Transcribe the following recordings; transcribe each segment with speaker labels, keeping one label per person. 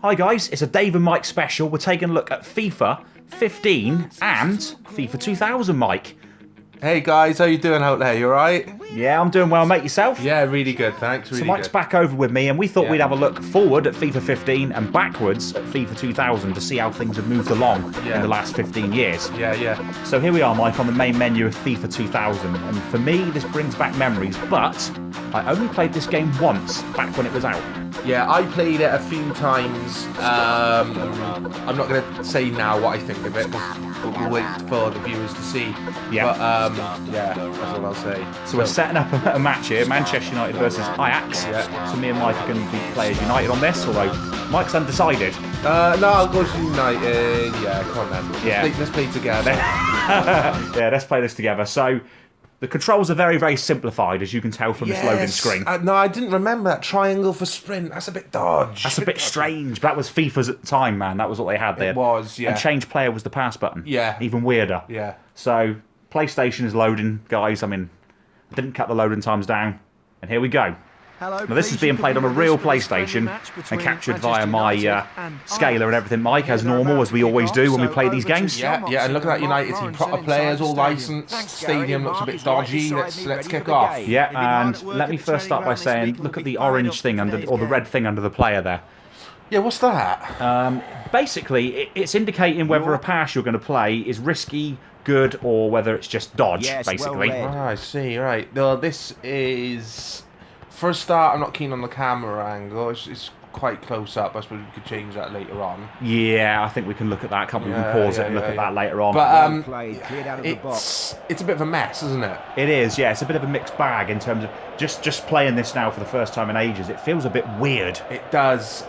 Speaker 1: Hi guys, it's a Dave and Mike special. We're taking a look at FIFA 15 and FIFA 2000, Mike.
Speaker 2: Hey guys, how you doing out there? You alright?
Speaker 1: Yeah, I'm doing well, mate. Yourself?
Speaker 2: Yeah, really good, thanks. Really
Speaker 1: so Mike's
Speaker 2: good.
Speaker 1: back over with me, and we thought we'd have a look forward at FIFA 15 and backwards at FIFA 2000 to see how things have moved along in the last 15 years.
Speaker 2: Yeah.
Speaker 1: So here we are, Mike, on the main menu of FIFA 2000, and for me, this brings back memories, but I only played this game once, back when it was out.
Speaker 2: Yeah, I played it a few times. I'm not going to say now what I think of it, because we'll wait for the viewers to see.
Speaker 1: Yeah.
Speaker 2: But, yeah, that's all I'll say.
Speaker 1: So we're setting up a match here, Manchester United versus Ajax.
Speaker 2: Yeah.
Speaker 1: So me and Mike are going to be players United on this, although Mike's undecided.
Speaker 2: No, I'll go to United. Yeah, come on then.
Speaker 1: Yeah.
Speaker 2: Let's play together.
Speaker 1: Yeah, let's play this together. So the controls are very, very simplified, as you can tell from this loading screen.
Speaker 2: No, I didn't remember that triangle for sprint. That's a bit dodgy.
Speaker 1: That's a bit strange. But that was FIFA's at the time, man. That was what they had there.
Speaker 2: It was, yeah.
Speaker 1: And change player was the pass button.
Speaker 2: Yeah.
Speaker 1: Even weirder.
Speaker 2: Yeah.
Speaker 1: So PlayStation is loading, guys. I mean, I didn't cut the loading times down. And here we go. Now this is being played on a real PlayStation and captured via my scaler and everything, Mike, as normal, as we always do when we play these games.
Speaker 2: Yeah, and look at that United team. Proper players, all licensed. Stadium looks a bit dodgy. Let's kick off.
Speaker 1: Yeah, and let me first start by saying, look at the orange thing under, or the red thing under the player there.
Speaker 2: Yeah, what's that?
Speaker 1: Basically, it's indicating whether a pass you're going to play is risky, good, or whether it's just dodge, basically.
Speaker 2: I see, right. Well, this is... For a start, I'm not keen on the camera angle. It's quite close up. I suppose we could change that later on.
Speaker 1: Yeah, I think we can look at that. Can't we? We can pause it and look at that later on.
Speaker 2: But it's a bit of a mess, isn't it?
Speaker 1: It is, yeah. It's a bit of a mixed bag in terms of just playing this now for the first time in ages. It feels a bit weird.
Speaker 2: It does.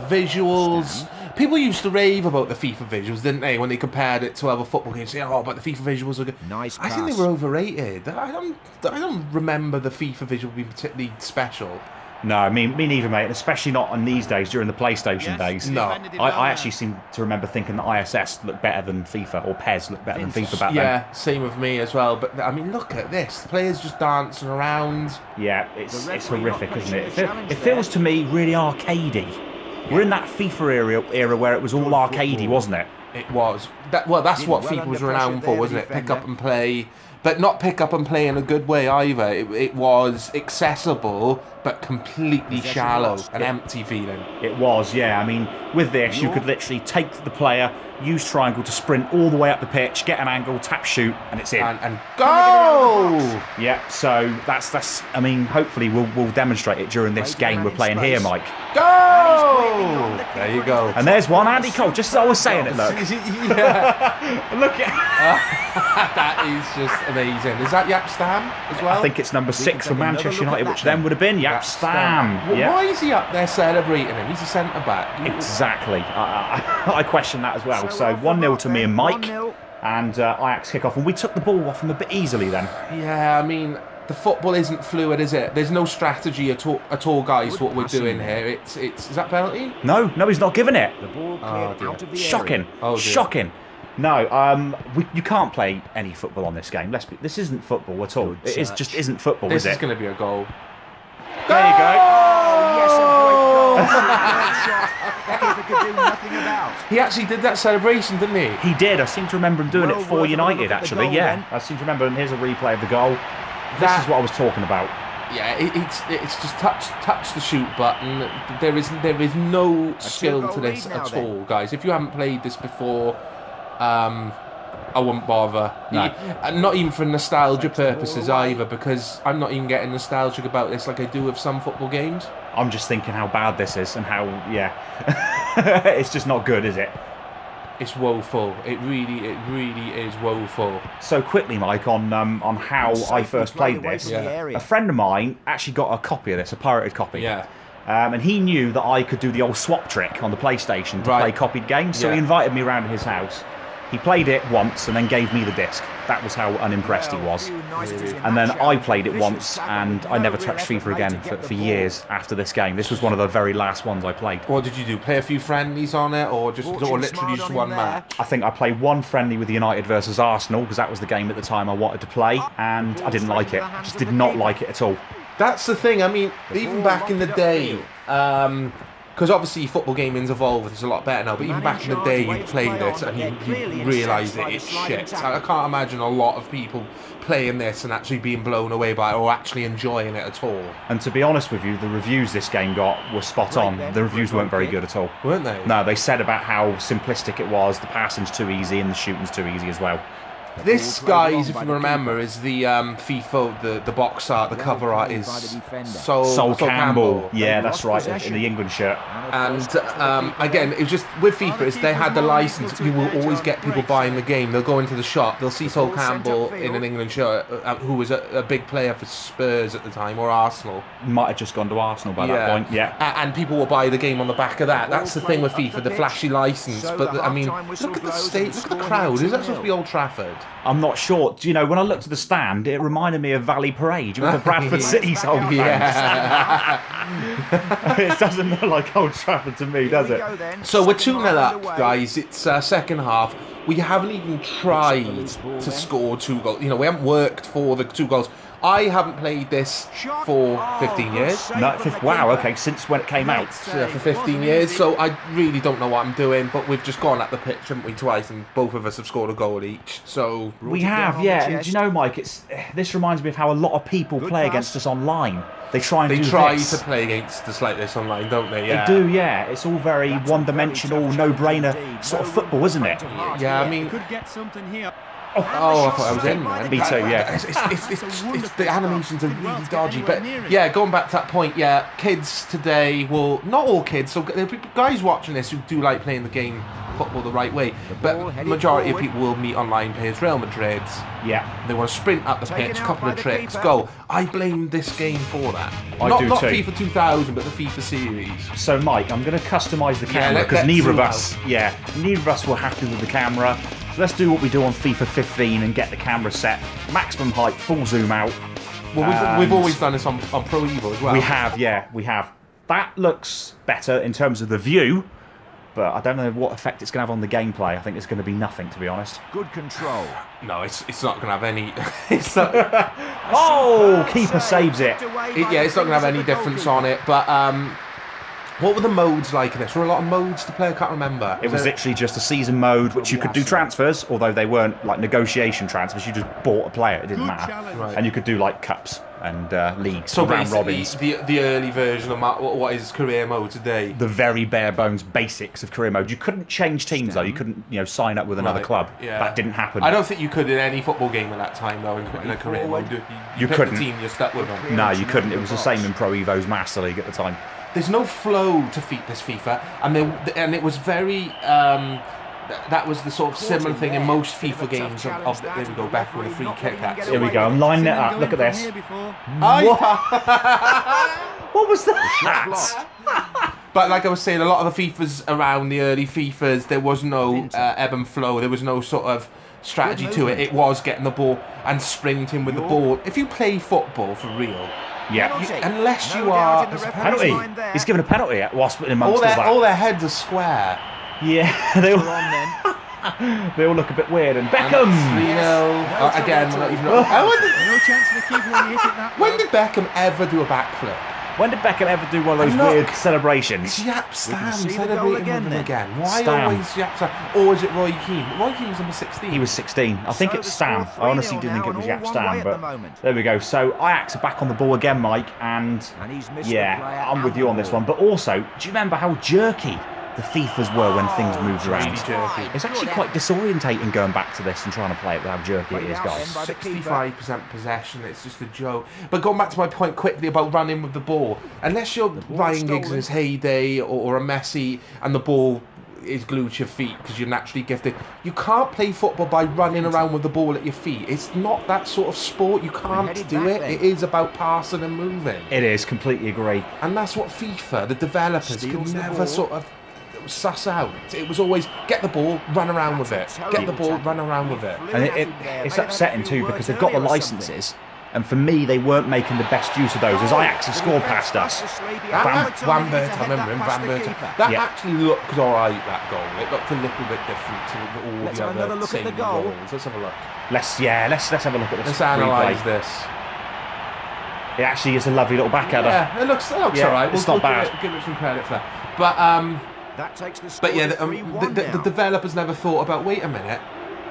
Speaker 2: Visuals. People used to rave about the FIFA visuals, didn't they? When they compared it to other football games, saying, "Oh, but the FIFA visuals are good."
Speaker 3: Nice
Speaker 2: I think they were overrated. I don't remember the FIFA visual being particularly special.
Speaker 1: No, me neither, mate. Especially not on these days during the PlayStation days.
Speaker 2: No,
Speaker 1: I actually seem to remember thinking that ISS looked better than FIFA, or PES looked better than FIFA back then.
Speaker 2: Yeah, same with me as well. But I mean, look at this. The players just dancing around.
Speaker 1: Yeah, it's horrific, isn't it? It feels to me really arcadey. We're in that FIFA era where it was all arcadey, wasn't it?
Speaker 2: It was. That's what FIFA was renowned for, wasn't it? Pick up and play. But not pick up and play in a good way either. It was accessible, but completely shallow and empty feeling.
Speaker 1: It was, yeah. I mean, with this, you could literally take the player, use triangle to sprint all the way up the pitch, get an angle, tap, shoot, and it's in.
Speaker 2: And go!
Speaker 1: Yeah, so that's. I mean, hopefully we'll demonstrate it during this game we're playing here, Mike.
Speaker 2: Go! There you go.
Speaker 1: And there's one, Andy Cole, just as I was saying it, look.
Speaker 2: Yeah.
Speaker 1: Look at
Speaker 2: that is just amazing. Is that Yap Stam as well?
Speaker 1: I think it's number 6 for Manchester United, which then would have been Yap Stam. Yeah.
Speaker 2: Why is he up there celebrating him? He's a centre-back.
Speaker 1: Exactly. I question that as well. So 1-0 to me and Mike, and Ajax kick off, and we took the ball off them a bit easily then.
Speaker 2: Yeah, I mean, the football isn't fluid, is it? There's no strategy at all, guys, what we're doing here. Is that penalty?
Speaker 1: No, he's not giving it.
Speaker 3: The ball cleared out of the
Speaker 1: Shocking.
Speaker 3: area.
Speaker 1: Shocking. No, you can't play any football on this game. This isn't football at all. It just isn't football,
Speaker 2: this
Speaker 1: is it?
Speaker 2: This is going to be a goal.
Speaker 1: There you go.
Speaker 3: Yes, a great goal. The keeper could do nothing about.
Speaker 2: He actually did that celebration, didn't he?
Speaker 1: He did. I seem to remember him doing it for United, actually. Yeah, I seem to remember. And here's a replay of the goal. This is what I was talking about.
Speaker 2: Yeah, it's just touch the shoot button. There is no skill to this at all, guys. If you haven't played this before, I wouldn't bother.
Speaker 1: No.
Speaker 2: Not even for nostalgia purposes either, because I'm not even getting nostalgic about this like I do with some football games.
Speaker 1: I'm just thinking how bad this is and how, it's just not good, is it?
Speaker 2: It's woeful. It really is woeful.
Speaker 1: So quickly, Mike, on how I first played this, a friend of mine actually got a copy of this, a pirated copy.
Speaker 2: Yeah.
Speaker 1: And he knew that I could do the old swap trick on the PlayStation to play copied games, so he invited me around to his house. He played it once and then gave me the disc. That was how unimpressed he was. And then I played it once and I never touched FIFA again for years after this game. This was one of the very last ones I played.
Speaker 2: What did you do? Play a few friendlies on it, or literally just one match?
Speaker 1: I think I played one friendly with United versus Arsenal, because that was the game at the time I wanted to play, and I didn't like it. I just did not like it at all.
Speaker 2: That's the thing. I mean, even back in the day, because obviously football gaming's evolved, it's a lot better now, but even back in the day you played it and you realise that it's shit. I can't imagine a lot of people playing this and actually being blown away by it or actually enjoying it at all.
Speaker 1: And to be honest with you, the reviews this game got were spot on. The reviews weren't very good at all.
Speaker 2: Weren't they?
Speaker 1: No, they said about how simplistic it was, the passing's too easy and the shooting's too easy as well.
Speaker 2: This, guys, if you remember, is the FIFA, the box art, the cover art is Sol Campbell.
Speaker 1: Yeah, that's right, in the England shirt.
Speaker 2: And again, it was just with FIFA, is they had the license. You will always get people buying the game. They'll go into the shop, they'll see Sol Campbell in an England shirt, who was a big player for Spurs at the time, or Arsenal.
Speaker 1: Might have just gone to Arsenal by that point, yeah.
Speaker 2: And people will buy the game on the back of that. That's the thing with FIFA, the flashy license. But I mean, look at the state, look at the crowd. Is that supposed to be Old Trafford?
Speaker 1: I'm not sure. Do you know, when I looked at the stand, it reminded me of Valley Parade. Do you remember Bradford City's home fans?
Speaker 2: Yeah.
Speaker 1: It doesn't look like Old Trafford to me, does it?
Speaker 2: So we're 2-0 up, guys. It's second half. We haven't even tried to score 2 goals. You know, we haven't worked for the 2 goals. I haven't played this for 15 years.
Speaker 1: No, wow, okay, since when it came out?
Speaker 2: For 15 years, so I really don't know what I'm doing, but we've just gone at the pitch, haven't we, twice, and both of us have scored a goal each, so...
Speaker 1: We have, yeah, and do you know, Mike, this reminds me of how a lot of people play against us online. They try
Speaker 2: to play against us like this online, don't they? Yeah.
Speaker 1: They do, yeah. It's all very one-dimensional, no-brainer sort of football, isn't it?
Speaker 2: Yeah, I mean...
Speaker 3: Could get something here.
Speaker 2: Oh, I thought I was in, man.
Speaker 1: Me too, yeah.
Speaker 2: It's the animations are really dodgy, but yeah, going back to that point, yeah, kids today will, not all kids, so there'll be guys watching this who do like playing the game football the right way, but the majority of people will meet online players, Real Madrid.
Speaker 1: Yeah.
Speaker 2: They want to sprint up the pitch, couple of tricks, go. I blame this game for that.
Speaker 1: I do
Speaker 2: not
Speaker 1: too.
Speaker 2: FIFA 2000, but the FIFA series.
Speaker 1: So, Mike, I'm going to customise the camera because neither of us were happy with the camera. So let's do what we do on FIFA 15 and get the camera set. Maximum height, full zoom out.
Speaker 2: Well, we've always done this on Pro Evo as well.
Speaker 1: We have, yeah, we have. That looks better in terms of the view, but I don't know what effect it's going to have on the gameplay. I think it's going to be nothing, to be honest.
Speaker 3: Good control.
Speaker 2: No, it's not going to have any... It's not,
Speaker 1: oh, keeper saves it.
Speaker 2: It's not going to have any difference on it, but... what were the modes like in this? Were a lot of modes to play? I can't remember.
Speaker 1: It was literally just a season mode, which you could do transfers, although they weren't like negotiation transfers. You just bought a player; it didn't matter,
Speaker 2: right.
Speaker 1: And you could do like cups and leagues,
Speaker 2: so
Speaker 1: round robins.
Speaker 2: The early version of what is career mode today.
Speaker 1: The very bare bones basics of career mode. You couldn't change teams though. You couldn't, sign up with another club.
Speaker 2: Yeah.
Speaker 1: That didn't happen.
Speaker 2: I don't think you could in any football game at that time though. In a career mode, you pick
Speaker 1: couldn't.
Speaker 2: The team, you're stuck with them.
Speaker 1: No, you couldn't. It was the same in Pro Evo's Master League at the time.
Speaker 2: There's no flow to this FIFA, and it was very. That was the sort of similar thing in most FIFA games. There we go, back with a free kick. Actually.
Speaker 1: Here we go. I'm lining it up. Look at this. What was that?
Speaker 2: But like I was saying, a lot of the FIFAs around the early FIFAs, there was no ebb and flow. There was no sort of strategy to it. It was getting the ball and sprinting with the ball. If you play football for real.
Speaker 1: Yeah.
Speaker 2: Unless you are...
Speaker 1: Penalty. He's given a penalty whilst amongst
Speaker 2: all their heads are square.
Speaker 1: Yeah. They all look a bit weird. And Beckham!
Speaker 2: Again, we're not even...
Speaker 3: No chance for the keeper when you hit it that
Speaker 2: When did Beckham ever do a backflip?
Speaker 1: When did Beckham ever do one of those weird celebrations?
Speaker 2: Yap Stam celebrating with him again. Why
Speaker 1: Stam.
Speaker 2: always Yap Stam? Or is it Roy Keane? Roy Keane was number 16.
Speaker 1: He was 16. I think it's Stam. I honestly do think it was Yap Stam, but there we go. So Ajax are back on the ball again, Mike, and yeah, I'm with you on this one. But also, do you remember how jerky the FIFAs were when things moved around?
Speaker 2: Really jerky.
Speaker 1: It's actually quite disorientating going back to this and trying to play it with how jerky it is, guys.
Speaker 2: 65% possession, it's just a joke. But going back to my point quickly about running with the ball, unless you're Ryan Giggs in his heyday or a Messi and the ball is glued to your feet because you're naturally gifted, you can't play football by running around with the ball at your feet. It's not that sort of sport. You can't do it. It is about passing and moving.
Speaker 1: It is, completely agree.
Speaker 2: And that's what FIFA, the developers, could never sort of suss out. It was always get the ball, run around with it. Get the ball, run around with it.
Speaker 1: And it's upsetting too because they've got the licenses, and for me they weren't making the best use of those, as Ajax have scored past us.
Speaker 2: Van Bert, I remember him, Van Bert. That actually looked alright, that goal. It looked a little bit different to all the other same goals. Let's have a look.
Speaker 1: Let's have a look at this.
Speaker 2: Let's analyse this.
Speaker 1: It actually is a lovely little back header.
Speaker 2: Yeah, it looks all right.
Speaker 1: It's not bad.
Speaker 2: Give it some credit for that. But
Speaker 3: That takes the score
Speaker 2: But yeah,
Speaker 3: to
Speaker 2: the
Speaker 3: 3-1 now.
Speaker 2: developers never thought about, wait a minute,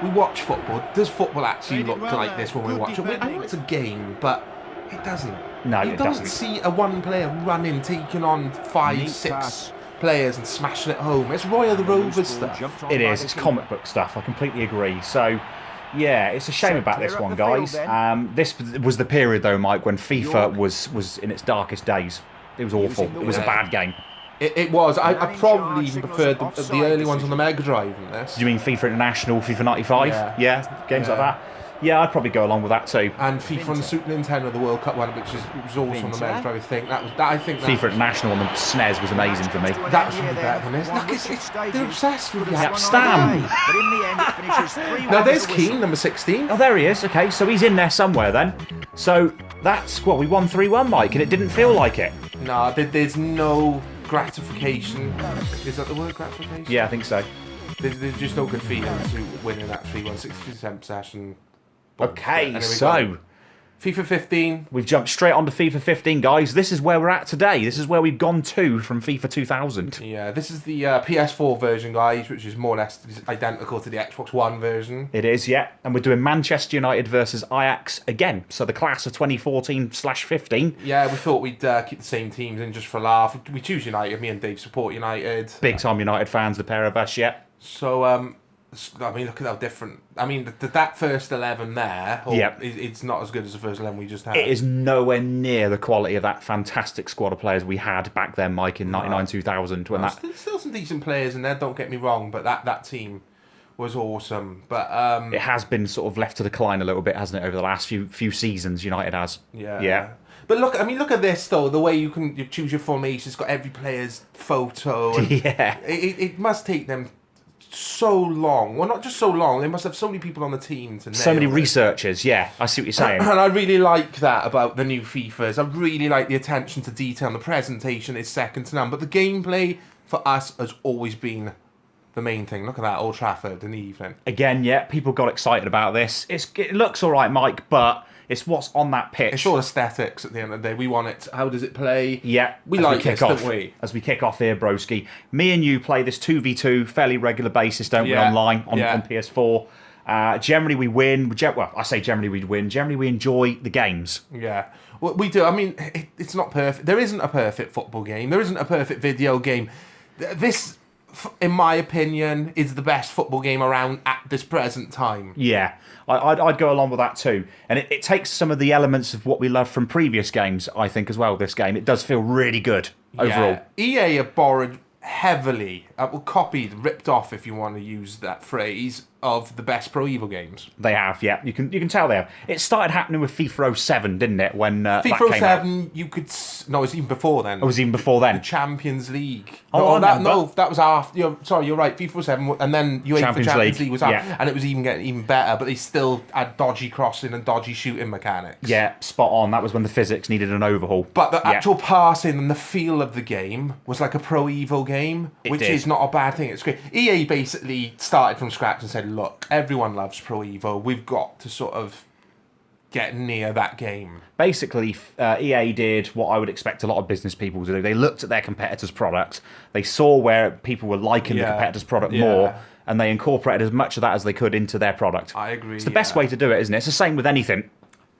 Speaker 2: we watch football. Does football actually look like this when we watch it? I know it's a game, but it doesn't.
Speaker 1: No,
Speaker 2: you
Speaker 1: it
Speaker 2: don't
Speaker 1: doesn't.
Speaker 2: see a one player running, taking on 5,
Speaker 3: Neat
Speaker 2: 6
Speaker 3: pass.
Speaker 2: players and smashing it home. It's Royal the Rovers stuff.
Speaker 3: Jumped on
Speaker 1: It
Speaker 3: by
Speaker 1: is.
Speaker 3: the
Speaker 1: It's
Speaker 3: keeper.
Speaker 1: comic book stuff. I completely agree. So, yeah, it's a shame
Speaker 3: So
Speaker 1: about this
Speaker 3: clear up
Speaker 1: one,
Speaker 3: the field
Speaker 1: guys.
Speaker 3: then.
Speaker 1: This was the period, though, Mike, when FIFA
Speaker 3: York.
Speaker 1: was in its darkest days. It was awful.
Speaker 3: Using the
Speaker 1: It was a
Speaker 2: wing.
Speaker 1: bad game.
Speaker 2: It was. I
Speaker 3: Man in
Speaker 2: probably
Speaker 3: charge
Speaker 2: even
Speaker 3: signals
Speaker 2: preferred
Speaker 3: an
Speaker 2: the
Speaker 3: offside
Speaker 2: early ones on the
Speaker 3: decision.
Speaker 2: Mega Drive than this.
Speaker 1: Do you mean FIFA International, FIFA 95?
Speaker 2: Yeah.
Speaker 1: Games like
Speaker 2: Yeah.
Speaker 1: that. Yeah, I'd probably go along with that too.
Speaker 2: And FIFA on the Super Nintendo, the World Cup one, which was also on the Mega Drive. I think
Speaker 1: FIFA International on the SNES was amazing for me.
Speaker 2: That should be better than this. Look, they're obsessed with
Speaker 1: Yeah,
Speaker 2: that.
Speaker 1: Stam.
Speaker 3: But in the end, it finishes 3-1
Speaker 2: Now there's
Speaker 3: with the whistle.
Speaker 2: Keane, number 16.
Speaker 1: Oh, there he is. Okay, so he's in there somewhere then. So that's what we won 3-1, Mike, and it didn't feel like it.
Speaker 2: No, there's no gratification. Is that the word, gratification?
Speaker 1: Yeah, I think so.
Speaker 2: There's just no good feeling to winning that 3-1, 60% possession.
Speaker 1: Okay,
Speaker 2: Anyway,
Speaker 1: so
Speaker 2: FIFA 15.
Speaker 1: we've jumped straight onto FIFA 15, guys. This is where we're at today. This is where we've gone to from FIFA 2000.
Speaker 2: Yeah, this is the PS4 version, guys, which is more or less identical to the Xbox One version.
Speaker 1: It is, yeah. And we're doing Manchester United versus Ajax again. So the class of 2014/15.
Speaker 2: Yeah, we thought we'd keep the same teams in just for a laugh. We choose United. Me and Dave support United.
Speaker 1: Big time United fans, the pair of us, yeah.
Speaker 2: So, I mean, look at how different. I mean, that first 11 there,
Speaker 1: Yeah.
Speaker 2: it's not as good as the first 11 we just had.
Speaker 1: It is nowhere near the quality of that fantastic squad of players we had back then, Mike, in 99-2000. When that
Speaker 2: There's still some decent players in there, don't get me wrong, but that team was awesome. But
Speaker 1: it has been sort of left to decline a little bit, hasn't it, over the last few seasons? United has.
Speaker 2: yeah. But look at this though. The way you choose your formation, it's got every player's photo. And
Speaker 1: Yeah.
Speaker 2: It must take them so long. Well, not just so long. They must have so many people on the team to
Speaker 1: So many
Speaker 2: nail it.
Speaker 1: researchers, yeah. I see what you're saying.
Speaker 2: And I really like that about the new FIFAs. I really like the attention to detail. And the presentation is second to none. But the gameplay for us has always been the main thing. Look at that, Old Trafford in the evening.
Speaker 1: Again, yeah, people got excited about this. It looks all right, Mike, but it's what's on that pitch.
Speaker 2: It's all aesthetics at the end of the day. We want it. How does it play?
Speaker 1: Yeah,
Speaker 2: we
Speaker 1: as
Speaker 2: like
Speaker 1: kick
Speaker 2: this,
Speaker 1: off,
Speaker 2: don't we?
Speaker 1: As we kick off here, broski. Me and you play this 2v2 fairly regular basis, don't we,
Speaker 2: Yeah,
Speaker 1: online on
Speaker 2: yeah.
Speaker 1: PS4. Generally, we win. Well, I say generally we win. Generally, we enjoy the games.
Speaker 2: Yeah, well, we do. I mean, it's not perfect. There isn't a perfect football game. There isn't a perfect video game. This, in my opinion, is the best football game around at this present time.
Speaker 1: Yeah, I'd go along with that too. And it takes some of the elements of what we love from previous games, I think, as well, this game. It does feel really good overall.
Speaker 2: Yeah. EA have borrowed heavily, copied, ripped off, if you want to use that phrase, of the best Pro Evo games.
Speaker 1: They have, yeah. You can tell they have. It started happening with FIFA 07, didn't it? When that
Speaker 2: FIFA
Speaker 1: came out.
Speaker 2: 07, you could... No, it was even before then.
Speaker 1: It was even before then.
Speaker 2: The Champions League.
Speaker 1: Oh, I remember.
Speaker 2: That was after... You're right, FIFA 07, and then UEFA Champions League was after,
Speaker 1: yeah.
Speaker 2: and it was getting even better, but they still had dodgy crossing and dodgy shooting mechanics.
Speaker 1: Yeah, spot on. That was when the physics needed an overhaul.
Speaker 2: But the
Speaker 1: Yeah.
Speaker 2: actual passing and the feel of the game was like a Pro Evo game, which
Speaker 1: did.
Speaker 2: is not a bad thing. It's great. EA basically started from scratch and said, look, everyone loves Pro Evo. We've got to sort of get near that game.
Speaker 1: Basically, EA did what I would expect a lot of business people to do. They looked at their competitors' products. They saw where people were liking the
Speaker 2: Yeah.
Speaker 1: competitors' product
Speaker 2: Yeah.
Speaker 1: more, and they incorporated as much of that as they could into their product.
Speaker 2: I agree.
Speaker 1: It's the best way to do it, isn't it? It's the same with anything.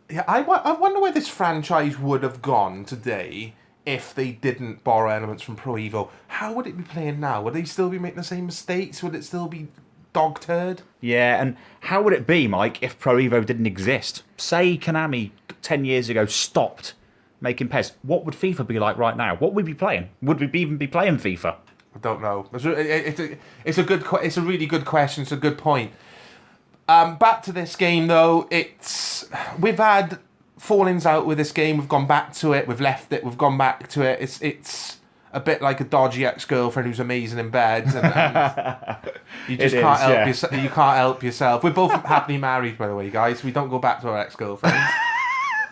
Speaker 2: Yeah, I wonder where this franchise would have gone today if they didn't borrow elements from Pro Evo. How would it be playing now? Would they still be making the same mistakes? Would it still be dog turd?
Speaker 1: Yeah, and how would it be, Mike, if Pro Evo didn't exist? Say Konami 10 years ago stopped making PES. What would FIFA be like right now? What would we be playing? Would we even be playing FIFA?
Speaker 2: I don't know. It's a really good question. It's a good point. Back to this game though. We've had fallings out with this game. We've gone back to it. We've left it. We've gone back to it. It's a bit like a dodgy ex-girlfriend who's amazing in bed, and you just can't help yourself. You can't help yourself. We're both happily married, by the way, guys. We don't go back to our ex-girlfriends.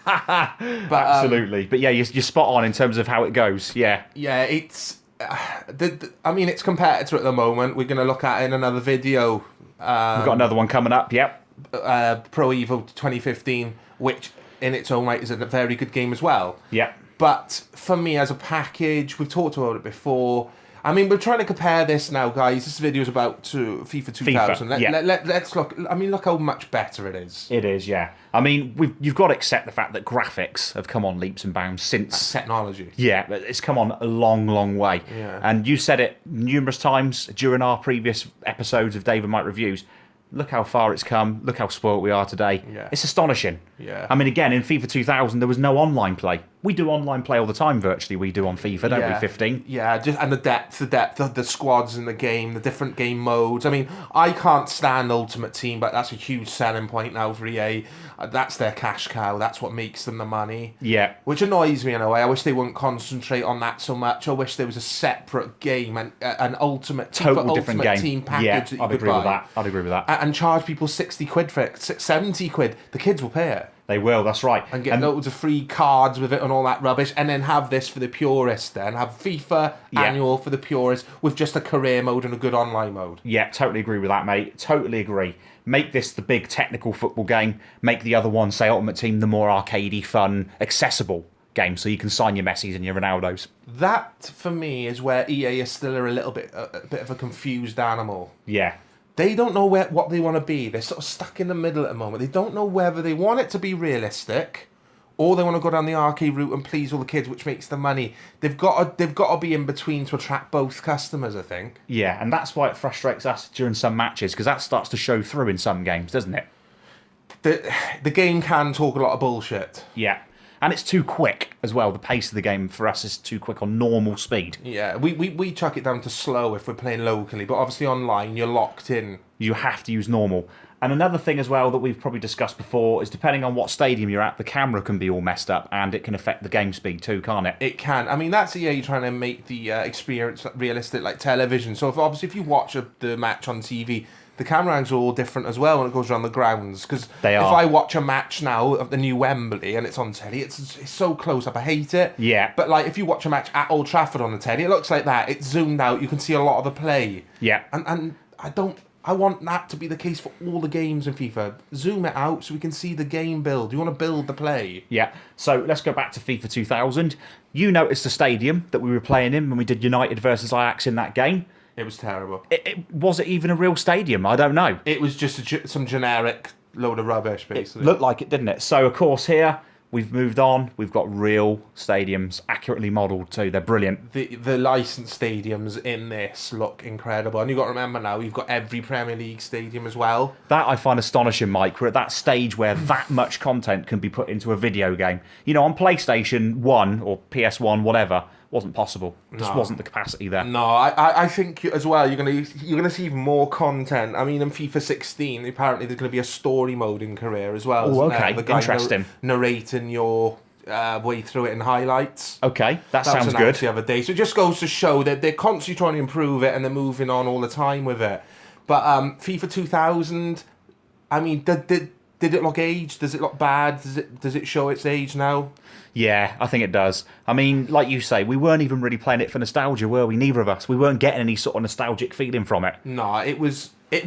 Speaker 2: But
Speaker 1: Absolutely. But yeah, you're spot on in terms of how it goes. Yeah.
Speaker 2: yeah, it's. I mean, it's competitor at the moment. We're going to look at it in another video.
Speaker 1: We've got another one coming up. Yep.
Speaker 2: Pro Evo 2015, which in its own right is a very good game as well.
Speaker 1: Yeah.
Speaker 2: But for me, as a package, we've talked about it before. I mean, we're trying to compare this now, guys. This video is about FIFA 2000. Let's look. I mean, look how much better it is.
Speaker 1: It is, yeah. I mean, you've got to accept the fact that graphics have come on leaps and bounds since...
Speaker 2: technology.
Speaker 1: Yeah, it's come on a long, long way.
Speaker 2: Yeah.
Speaker 1: And you said it numerous times during our previous episodes of Dave and Mike Reviews. Look how far it's come. Look how spoiled we are today.
Speaker 2: Yeah.
Speaker 1: It's astonishing.
Speaker 2: Yeah.
Speaker 1: I mean, again, in FIFA 2000, there was no online play. We do online play all the time, virtually. We do on FIFA, don't we, 15?
Speaker 2: Yeah, and the depth of the squads in the game, the different game modes. I mean, I can't stand Ultimate Team, but that's a huge selling point now for EA. That's their cash cow. That's what makes them the money.
Speaker 1: Yeah.
Speaker 2: Which annoys me in a way. I wish they wouldn't concentrate on that so much. I wish there was a separate game, and an Ultimate
Speaker 1: different game.
Speaker 2: Team package
Speaker 1: Yeah,
Speaker 2: that you
Speaker 1: I'd
Speaker 2: could
Speaker 1: agree
Speaker 2: buy.
Speaker 1: with that. I'd agree with that.
Speaker 2: And charge people 60 quid for it, 70 quid. The kids will pay it.
Speaker 1: They will, that's right.
Speaker 2: And get loads of free cards with it and all that rubbish, and then have this for the purists then. Have FIFA annual for the purists with just a career mode and a good online mode.
Speaker 1: Yeah, totally agree with that, mate. Totally agree. Make this the big technical football game. Make the other one, say Ultimate Team, the more arcadey, fun, accessible game, so you can sign your Messis and your Ronaldos.
Speaker 2: That, for me, is where EA is still a little bit, a bit of a confused animal.
Speaker 1: Yeah.
Speaker 2: They don't know what they want to be. They're sort of stuck in the middle at the moment. They don't know whether they want it to be realistic or they want to go down the arcade route and please all the kids, which makes the money. They've got to be in between to attract both customers, I think.
Speaker 1: Yeah, and that's why it frustrates us during some matches, because that starts to show through in some games, doesn't it?
Speaker 2: The game can talk a lot of bullshit.
Speaker 1: Yeah. And it's too quick as well. The pace of the game for us is too quick on normal speed.
Speaker 2: Yeah, we chuck it down to slow if we're playing locally, but obviously online you're locked in.
Speaker 1: You have to use normal. And another thing as well that we've probably discussed before is depending on what stadium you're at, the camera can be all messed up and it can affect the game speed too, can't it?
Speaker 2: It can. I mean, that's EA trying to make the experience realistic like television. So if you watch the match on TV, the camera angles are all different as well when it goes around the grounds. Because if I watch a match now of the new Wembley and it's on telly, it's so close up. I hate it.
Speaker 1: Yeah.
Speaker 2: But like if you watch a match at Old Trafford on the telly, it looks like that. It's zoomed out. You can see a lot of the play.
Speaker 1: Yeah.
Speaker 2: And I want that to be the case for all the games in FIFA. Zoom it out so we can see the game build. You want to build the play.
Speaker 1: Yeah. So let's go back to FIFA 2000. You noticed the stadium that we were playing in when we did United versus Ajax in that game.
Speaker 2: It was terrible.
Speaker 1: Was it even a real stadium? I don't know.
Speaker 2: It was just some generic load of rubbish, basically.
Speaker 1: It looked like it, didn't it? So, of course, here we've moved on. We've got real stadiums, accurately modelled too. They're brilliant.
Speaker 2: The licensed stadiums in this look incredible. And you've got to remember now, you've got every Premier League stadium as well.
Speaker 1: That I find astonishing, Mike. We're at that stage where that much content can be put into a video game. You know, on PlayStation 1 or PS1, whatever, wasn't possible. Just wasn't the capacity there.
Speaker 2: No, I think as well you're gonna see even more content. I mean, in FIFA 16, apparently there's gonna be a story mode in career as well.
Speaker 1: Oh, okay,
Speaker 2: the guy
Speaker 1: interesting.
Speaker 2: Narrating your way through it in highlights.
Speaker 1: Okay, that sounds
Speaker 2: was
Speaker 1: good.
Speaker 2: The other day, so it just goes to show that they're constantly trying to improve it and they're moving on all the time with it. But FIFA 2000, I mean, did it look aged? Does it look bad? Does it show its age now?
Speaker 1: Yeah, I think it does. I mean, like you say, we weren't even really playing it for nostalgia, were we? Neither of us. We weren't getting any sort of nostalgic feeling from it.
Speaker 2: No, it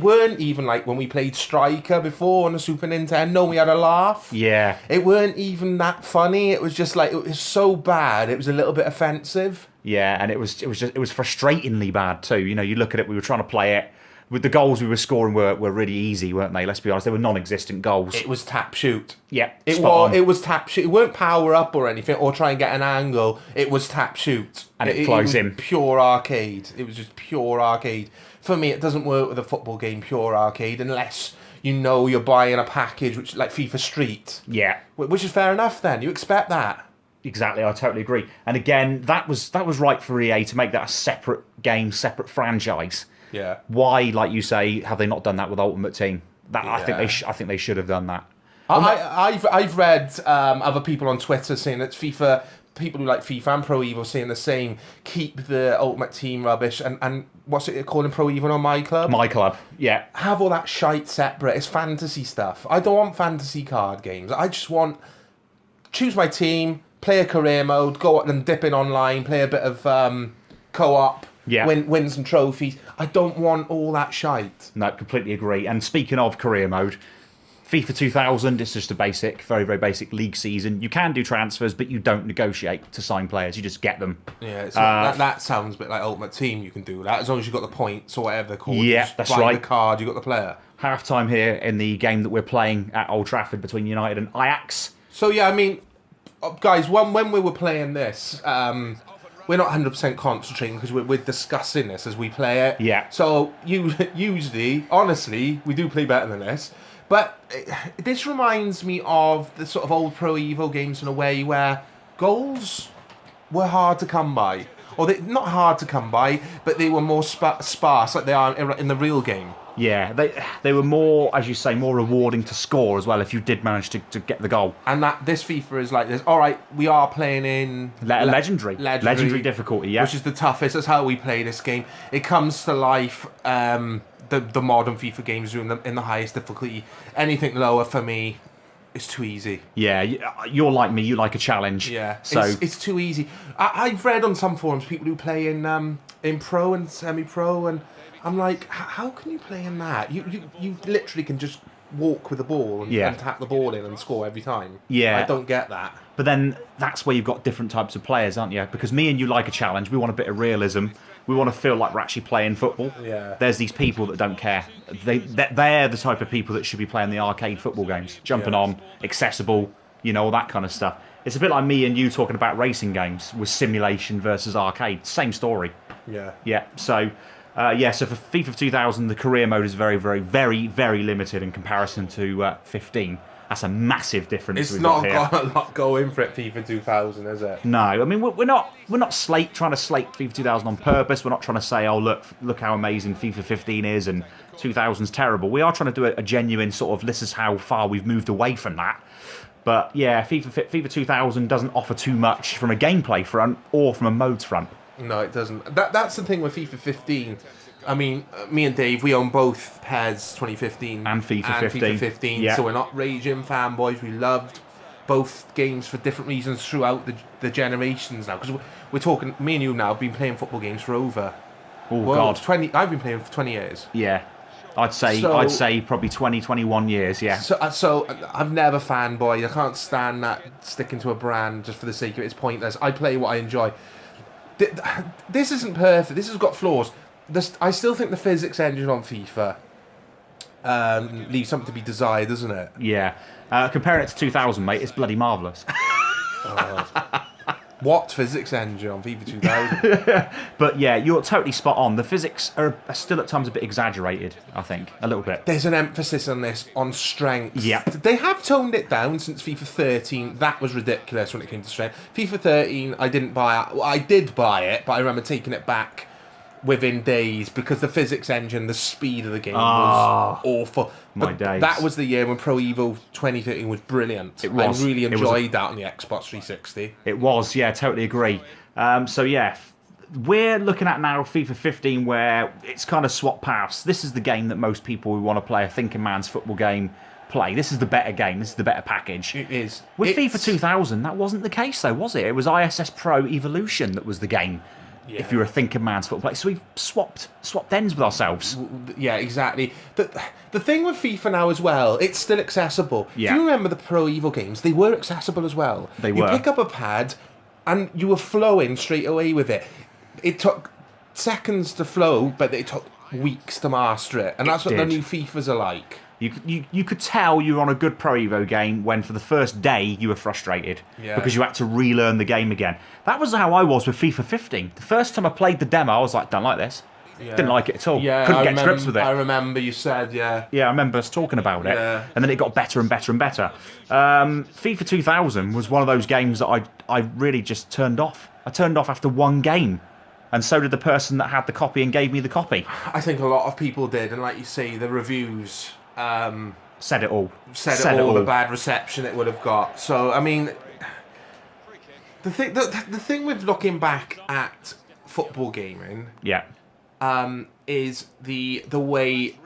Speaker 2: weren't even like when we played Striker before on the Super Nintendo, we had a laugh.
Speaker 1: Yeah.
Speaker 2: It weren't even that funny. It was just like, it was so bad, it was a little bit offensive.
Speaker 1: Yeah, and it was frustratingly bad too. You know, you look at it, we were trying to play it. With the goals we were scoring were really easy, weren't they? Let's be honest, they were non-existent goals.
Speaker 2: It was tap shoot.
Speaker 1: Yeah,
Speaker 2: it was tap shoot. It weren't power up or anything, or try and get an angle. It was tap shoot,
Speaker 1: and it flows in.
Speaker 2: Pure arcade. It was just pure arcade. For me, it doesn't work with a football game, pure arcade, unless you know you're buying a package, which like FIFA Street.
Speaker 1: Yeah,
Speaker 2: which is fair enough. Then you expect that.
Speaker 1: Exactly, I totally agree. And again, that was right for EA to make that a separate game, separate franchise.
Speaker 2: Yeah.
Speaker 1: Why, like you say, have they not done that with Ultimate Team? I think they should have done that.
Speaker 2: I've read other people on Twitter saying that people who like FIFA and Pro Evo saying the same. Keep the Ultimate Team rubbish and what's it calling Pro Evo on My Club?
Speaker 1: My Club, yeah.
Speaker 2: Have all that shite separate. It's fantasy stuff. I don't want fantasy card games. I just want choose my team, play a career mode, go out and dip in online, play a bit of co-op.
Speaker 1: Yeah.
Speaker 2: Win some trophies. I don't want all that shite.
Speaker 1: No, completely agree. And speaking of career mode, FIFA 2000, it's just a basic, very, very basic league season. You can do transfers, but you don't negotiate to sign players. You just get them.
Speaker 2: Yeah, that sounds a bit like Ultimate Team. You can do that as long as you've got the points or whatever they're called.
Speaker 1: Yeah,
Speaker 2: just
Speaker 1: that's
Speaker 2: buy
Speaker 1: right.
Speaker 2: the card, you got the player.
Speaker 1: Half-time here in the game that we're playing at Old Trafford between United and Ajax.
Speaker 2: So, yeah, I mean, guys, when we were playing this, we're not 100% concentrating because we're discussing this as we play it.
Speaker 1: Yeah.
Speaker 2: So, usually, honestly, we do play better than this. But this reminds me of the sort of old Pro Evo games in a way where goals were hard to come by. Or not hard to come by, but they were more sparse like they are in the real game.
Speaker 1: Yeah, they were more, as you say, more rewarding to score as well if you did manage to get the goal.
Speaker 2: And this FIFA is like this. All right, we are playing in
Speaker 1: legendary difficulty, yeah.
Speaker 2: Which is the toughest. That's how we play this game. It comes to life. The modern FIFA games are in the highest difficulty. Anything lower for me is too easy.
Speaker 1: Yeah, you're like me. You like a challenge.
Speaker 2: Yeah,
Speaker 1: so
Speaker 2: it's too easy. I've read on some forums people who play in pro and semi-pro, and I'm like, how can you play in that? You literally can just walk with the ball and tap the ball in and score every time.
Speaker 1: Yeah,
Speaker 2: I don't get that.
Speaker 1: But then that's where you've got different types of players, aren't you? Because me and you like a challenge. We want a bit of realism. We want to feel like we're actually playing football.
Speaker 2: Yeah.
Speaker 1: There's these people that don't care. They're the type of people that should be playing the arcade football games. Jumping on, accessible, all that kind of stuff. It's a bit like me and you talking about racing games with simulation versus arcade. Same story.
Speaker 2: Yeah.
Speaker 1: Yeah, so... so for FIFA 2000, the career mode is very, very, very, very limited in comparison to 15. That's a massive difference.
Speaker 2: It's not got a lot going for it, FIFA 2000, is it?
Speaker 1: No, I mean we're not trying to slate FIFA 2000 on purpose. We're not trying to say, oh look how amazing FIFA 15 is and 2000's terrible. We are trying to do a genuine sort of this is how far we've moved away from that. But yeah, FIFA 2000 doesn't offer too much from a gameplay front or from a modes front.
Speaker 2: No, it doesn't. That's the thing with FIFA 15. I mean, me and Dave, we own both PES 2015
Speaker 1: and FIFA 15.
Speaker 2: So we're not raging fanboys. We loved both games for different reasons throughout the generations now. Because we're talking, me and you now have been playing football games for over...
Speaker 1: God.
Speaker 2: 20. I've been playing for 20 years.
Speaker 1: Yeah. I'd say probably 20, 21 years, yeah.
Speaker 2: So I've never fanboyed. I can't stand that sticking to a brand just for the sake of it. It's pointless. I play what I enjoy. This isn't perfect. This has got flaws. I still think the physics engine on FIFA leaves something to be desired, doesn't it?
Speaker 1: Yeah. Comparing it to 2000, mate, it's bloody marvellous.
Speaker 2: What physics engine on FIFA 2000?
Speaker 1: But yeah, you're totally spot on. The physics are still at times a bit exaggerated, I think. A little bit.
Speaker 2: There's an emphasis on this, on strength.
Speaker 1: Yeah.
Speaker 2: They have toned it down since FIFA 13. That was ridiculous when it came to strength. FIFA 13, I didn't buy it. Well, I did buy it, but I remember taking it back within days because the physics engine, the speed of the game was awful.
Speaker 1: My days.
Speaker 2: That was the year when Pro Evo 2013 was brilliant.
Speaker 1: It was.
Speaker 2: I really enjoyed that on the Xbox 360.
Speaker 1: It was, yeah, totally agree. So yeah, we're looking at now FIFA 15 where it's kind of swapped paths. This is the game that most people who want to play a thinking man's football game play. This is the better game. This is the better package.
Speaker 2: It is.
Speaker 1: With FIFA 2000, that wasn't the case though, was it? It was ISS Pro Evolution that was the game. Yeah. If you're a thinking man's football player. So we've swapped ends with ourselves.
Speaker 2: Yeah, exactly. The thing with FIFA now as well, it's still accessible.
Speaker 1: Yeah.
Speaker 2: If you remember the Pro Evo games, they were accessible as well.
Speaker 1: They were.
Speaker 2: You pick up a pad and you were flowing straight away with it. It took seconds to flow, but it took weeks to master it. And that's what the new FIFAs are like.
Speaker 1: You could tell you were on a good Pro Evo game when for the first day you were frustrated because you had to relearn the game again. That was how I was with FIFA 15. The first time I played the demo, I was like, don't like this. Yeah. Didn't like it at all.
Speaker 2: Yeah,
Speaker 1: Couldn't get to grips with it.
Speaker 2: I remember you said, yeah.
Speaker 1: Yeah, I remember us talking about it.
Speaker 2: Yeah.
Speaker 1: And then it got better and better and better. FIFA 2000 was one of those games that I really just turned off. I turned off after one game. And so did the person that had the copy and gave me the copy.
Speaker 2: I think a lot of people did. And like you say, the reviews...
Speaker 1: said it all.
Speaker 2: Said it all. The bad reception it would have got. So I mean, the thing with looking back at football gaming, is the way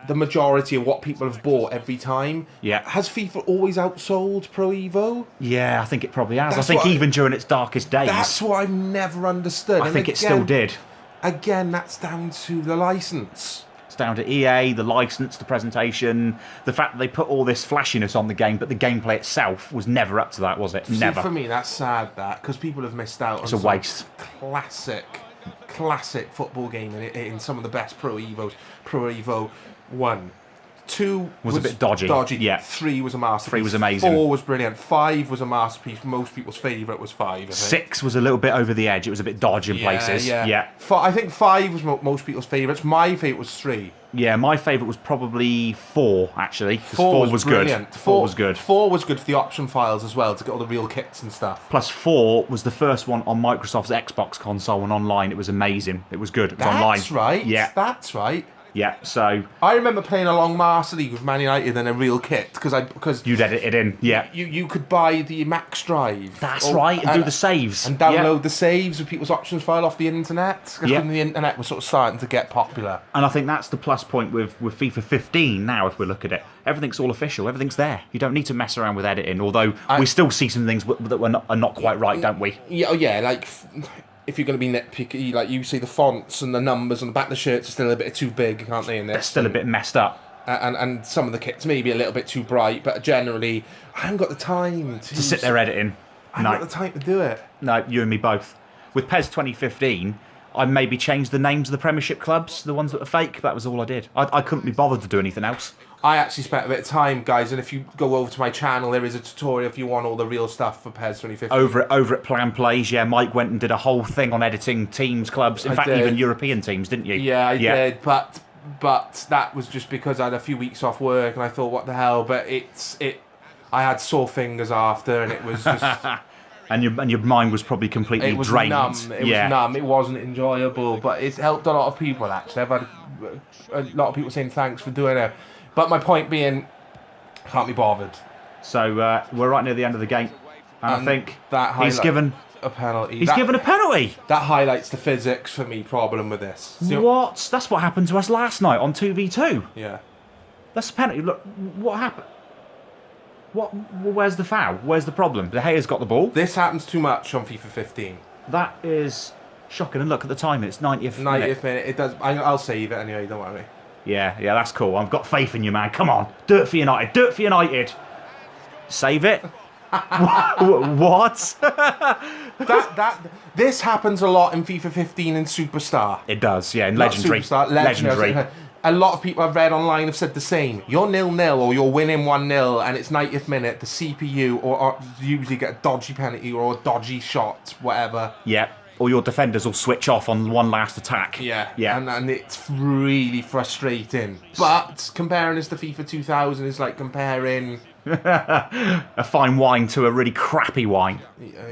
Speaker 2: the majority of what people have bought every time.
Speaker 1: Yeah.
Speaker 2: Has FIFA always outsold Pro Evo?
Speaker 1: Yeah, I think it probably has. I think even during its darkest days.
Speaker 2: That's what I've never understood.
Speaker 1: I think it still did.
Speaker 2: Again, that's down to the license.
Speaker 1: It's down to EA, the license, the presentation, the fact that they put all this flashiness on the game, but the gameplay itself was never up to that, was it? Never.
Speaker 2: See, for me, that's sad, that, because people have missed out on
Speaker 1: It's a waste.
Speaker 2: classic football game in some of the best Pro Evos. Pro Evo 1. 2
Speaker 1: was a bit dodgy. Yeah.
Speaker 2: 3 was a masterpiece.
Speaker 1: 3 was amazing.
Speaker 2: 4 was brilliant. 5 was a masterpiece. Most people's favourite was 5. I think.
Speaker 1: 6 was a little bit over the edge. It was a bit dodgy in places. Yeah.
Speaker 2: I think 5 was most people's favourites. My favourite was 3.
Speaker 1: Yeah, my favourite was probably 4, actually. 4 was
Speaker 2: brilliant.
Speaker 1: Good. 4 was good.
Speaker 2: 4 was good for the option files as well, to get all the real kits and stuff.
Speaker 1: Plus 4 was the first one on Microsoft's Xbox console, and online it was amazing. It was good. It was online.
Speaker 2: That's right.
Speaker 1: Yeah.
Speaker 2: That's right.
Speaker 1: Yeah, so...
Speaker 2: I remember playing a long Master League with Man United and a real kit, because
Speaker 1: you'd edit it in, yeah.
Speaker 2: You could buy the Max Drive.
Speaker 1: That's right, and do the saves.
Speaker 2: And download the saves with people's options file off the internet, because
Speaker 1: Yeah.
Speaker 2: when the internet was sort of starting to get popular.
Speaker 1: And I think that's the plus point with FIFA 15 now, if we look at it. Everything's all official, everything's there. You don't need to mess around with editing, although we still see some things that are not quite right, don't we?
Speaker 2: Yeah, like... If you're going to be nitpicky, like you see the fonts and the numbers on the back of the shirts are still a bit too big, aren't they, in this?
Speaker 1: They're still a bit messed up.
Speaker 2: And some of the kits maybe a little bit too bright, but generally, I haven't got the time to
Speaker 1: sit there editing.
Speaker 2: I haven't got the time to do it.
Speaker 1: No, you and me both. With PES 2015, I maybe changed the names of the Premiership clubs, the ones that were fake. That was all I did. I couldn't be bothered to do anything else.
Speaker 2: I actually spent a bit of time, guys, and if you go over to my channel, there is a tutorial if you want all the real stuff for PES 2015.
Speaker 1: Over at Plan Plays, yeah, Mike went and did a whole thing on editing teams, clubs. In fact, even European teams, didn't you?
Speaker 2: Yeah, I did, but that was just because I had a few weeks off work, and I thought, what the hell? But I had sore fingers after, and it was just...
Speaker 1: and your mind was probably completely drained.
Speaker 2: Numb. It was numb. It wasn't enjoyable, but it's helped a lot of people, actually. I've had a lot of people saying thanks for doing it. But my point being, can't be bothered.
Speaker 1: So we're right near the end of the game, and I think he's given
Speaker 2: a penalty.
Speaker 1: He's given a penalty.
Speaker 2: That highlights the physics for me problem with this.
Speaker 1: What? That's what happened to us last night on 2v2.
Speaker 2: Yeah.
Speaker 1: That's a penalty. Look, what happened? Where's the foul? Where's the problem? De Gea's got the ball.
Speaker 2: This happens too much on FIFA 15.
Speaker 1: That is shocking. And look at the time. It's 90th minute.
Speaker 2: 90th minute. It does. I'll save it anyway. Don't worry.
Speaker 1: Yeah, that's cool. I've got faith in you, man. Come on. Do it for United. Do it for United. Save it. What?
Speaker 2: This happens a lot in FIFA 15 and Superstar.
Speaker 1: It does, yeah, in Legendary.
Speaker 2: Superstar, Legendary. A lot of people I've read online have said the same. You're 0-0 or you're winning 1-0 and it's 90th minute, the CPU or usually get a dodgy penalty or a dodgy shot, whatever.
Speaker 1: Yeah. Or your defenders will switch off on one last attack.
Speaker 2: Yeah.
Speaker 1: And
Speaker 2: it's really frustrating. But comparing this to FIFA 2000 is like comparing...
Speaker 1: a fine wine to a really crappy wine.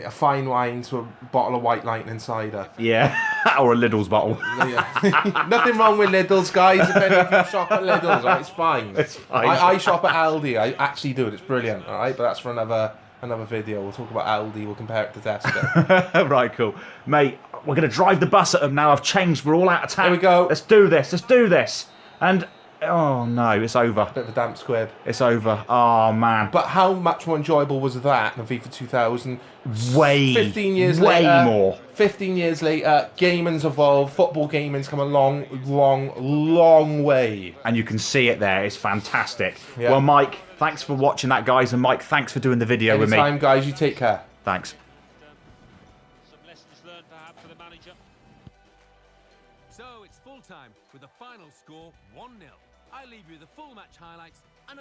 Speaker 2: A fine wine to a bottle of White Lightning cider.
Speaker 1: Yeah. Or a Lidl's bottle.
Speaker 2: Yeah. Nothing wrong with Lidl's, guys. If any of you shop at Lidl's, right, it's fine.
Speaker 1: It's fine.
Speaker 2: I shop at Aldi. I actually do it. It's brilliant, all right? But that's for another video. We'll talk about Aldi. We'll compare it to Tesco.
Speaker 1: Right, cool. Mate, we're going to drive the bus at them now. I've changed. We're all out of time.
Speaker 2: Here we go.
Speaker 1: Let's do this. And... oh no, it's over.
Speaker 2: Bit of a damp squib.
Speaker 1: It's over. Oh man.
Speaker 2: But how much more enjoyable was that than FIFA 2000?
Speaker 1: 15
Speaker 2: years
Speaker 1: way
Speaker 2: later.
Speaker 1: More.
Speaker 2: 15 years later, gaming's evolved. Football gaming's come a long way.
Speaker 1: And you can see it there. It's fantastic.
Speaker 2: Yeah.
Speaker 1: Well, Mike, thanks for watching that, guys. And Mike, thanks for doing the video with me.
Speaker 2: Anytime, guys. You take care.
Speaker 1: Thanks.
Speaker 4: Some lessons learned perhaps for the manager. So it's full time with the final score 1-0. I leave you the full match highlights and